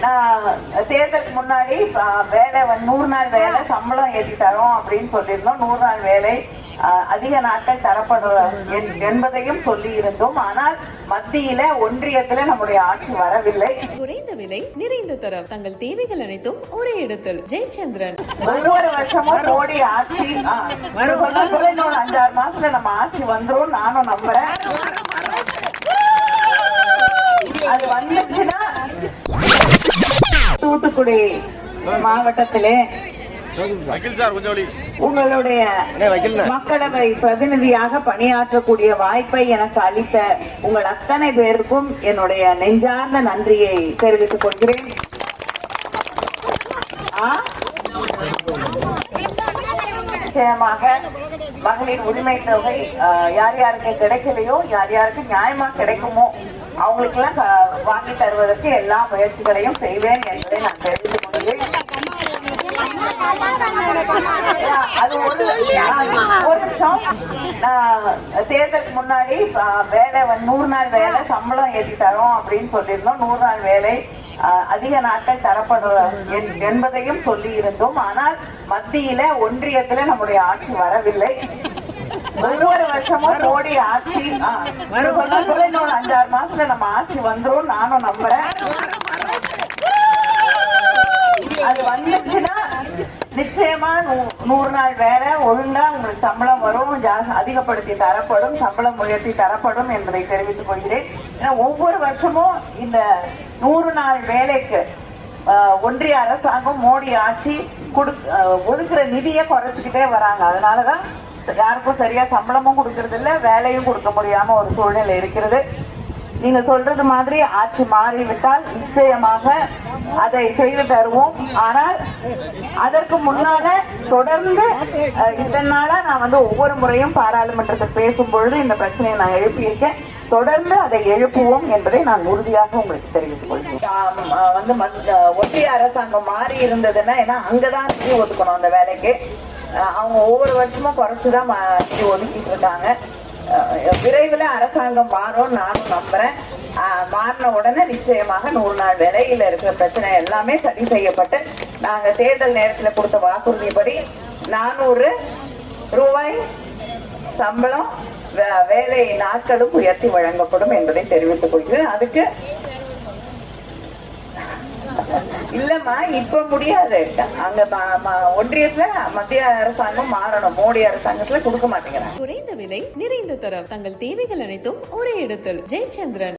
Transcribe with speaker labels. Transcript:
Speaker 1: நான் தேர்தலுக்கு முன்னாடி வேலை 100 நாள் வேலை சம்பளம் ஏற்றி தரோம் அப்படின்னு சொல்லியிருந்தோம். 100 நாள் வேலை அதிக நாட்கள் தரப்படும் என்பதையும் சொல்லி இருந்தோம். ஆனால் மத்தியில ஒன்றியத்துல நம்முடைய ஆட்சி வரவில்லை.
Speaker 2: குறைந்த விலை நிறைந்த தரம் தங்கள் தேவைகள் அனைத்தும் ஒரே இடத்தில். ஜெயச்சந்திரன்.
Speaker 1: ஒவ்வொரு வருஷமும் மோடி ஆட்சி இன்னொரு 5-6 மாசத்துல நம்ம ஆட்சி வந்துரும் நானும் நம்புறேன். அது வந்துச்சுன்னா தூத்துக்குடி மாவட்டத்திலே உங்களுடைய மக்களவை பிரதிநிதியாக பணியாற்றக்கூடிய வாய்ப்பை எனக்கு அளித்த உங்கள் அத்தனை பேருக்கும் என்னுடைய நெஞ்சார்ந்த நன்றியை தெரிவித்துக் கொள்கிறேன். நிச்சயமாக மகளிர் உரிமை தொகை யார் யாருக்கு கிடைக்கலையோ, யார் யாருக்கு நியாயமா கிடைக்குமோ அவங்களுக்கு எல்லாம் வாங்கி தருவதற்கு எல்லா முயற்சிகளையும் செய்வேன் என்பதை நான் தெரிவித்துக் கொள்கிறேன். அது ஒரு நிமிஷம். நான் தேர்தலுக்கு முன்னாடி வேலை 100 நாள் வேலை சம்பளம் ஏற்றி தரோம் அப்படின்னு சொல்லியிருந்தோம். 100 நாள் வேலை அதிக நாட்கள் தரப்படும் என்பதையும் சொல்லி இருந்தோம். ஆனால் மத்தியில ஒன்றியத்துல நம்முடைய ஆட்சி வரவில்லை. ஒவ்வொரு வருஷமும் மோடி ஆட்சி இன்னொரு 5-6 மாசத்துல நம்ம ஆட்சி வந்துரும் நானும் நம்புறேன். அது வந்துச்சுன்னா நிச்சயமா 100 நாள் வேலை ஒழுங்கா உங்களுக்கு சம்பளம் வரும், அதிகப்படுத்தி தரப்படும், சம்பளம் உயர்த்தி தரப்படும் என்பதை தெரிவித்துக் கொள்கிறேன். ஏன்னா ஒவ்வொரு வருஷமும் இந்த 100 நாள் வேலைக்கு ஒன்றிய அரசாங்கம் மோடி ஆட்சி ஒதுக்குற நிதியை குறைச்சிக்கிட்டே வராங்க. அதனாலதான் யாருக்கும் சரியா சம்பளமும் கொடுக்கறது இல்ல, வேலையும் கொடுக்க முடியாம ஒரு சூழ்நிலை இருக்கிறது. நீங்க சொல்றது மாதிரி ஆட்சி மாறிவிட்டால் நிச்சயமாக அதை செய்து தருவோம். ஆனால் அதற்கு முன்னால தொடர்ந்து இத்தனை நாளா நான் ஒவ்வொரு முறையும் பாராளுமன்றத்தில் பேசும் பொழுது இந்த பிரச்சனையை நான் எழுப்பியிருக்கேன். தொடர்ந்து அதை எழுப்புவோம் என்பதை நான் உறுதியாக உங்களுக்கு தெரிவித்துக் கொள்கிறேன். ஒன்றிய அரசாங்கம் மாறி இருந்ததுன்னா, ஏன்னா அங்கதான் நிதி ஒதுக்கணும் அந்த வேலைக்கு. அவங்க ஒவ்வொரு வருஷமும் குறைச்சுதான் நிதி ஒதுக்கிட்டு இருக்காங்க. விரைவில் அரசாங்கம் மாறும் நானும் நம்புறேன். மாறின உடனே நிச்சயமாக 100 நாள் வேலையில இருக்கிற பிரச்சனை எல்லாமே சரி செய்யப்பட்டு நாங்க தேர்தல் நேரத்தில் கொடுத்த வாக்குறுதிப்படி 400 ரூபாய் சம்பளம் வேலை நாட்களும் உயர்த்தி வழங்கப்படும் என்பதை தெரிவித்துக் கொள்கிறேன். அதுக்கு இல்லம்மா இப்ப முடியாது. அங்க ஒன்றியத்துல மத்திய அரசாங்கம் மாறணும், மோடி அரசாங்கத்துல கொடுக்க மாட்டேங்கிறாங்க.
Speaker 2: குறைந்த விலை நிறைந்த தரம் தங்கள் தேவைகள் அனைத்தும் ஒரே இடத்தில். ஜெயச்சந்திரன்.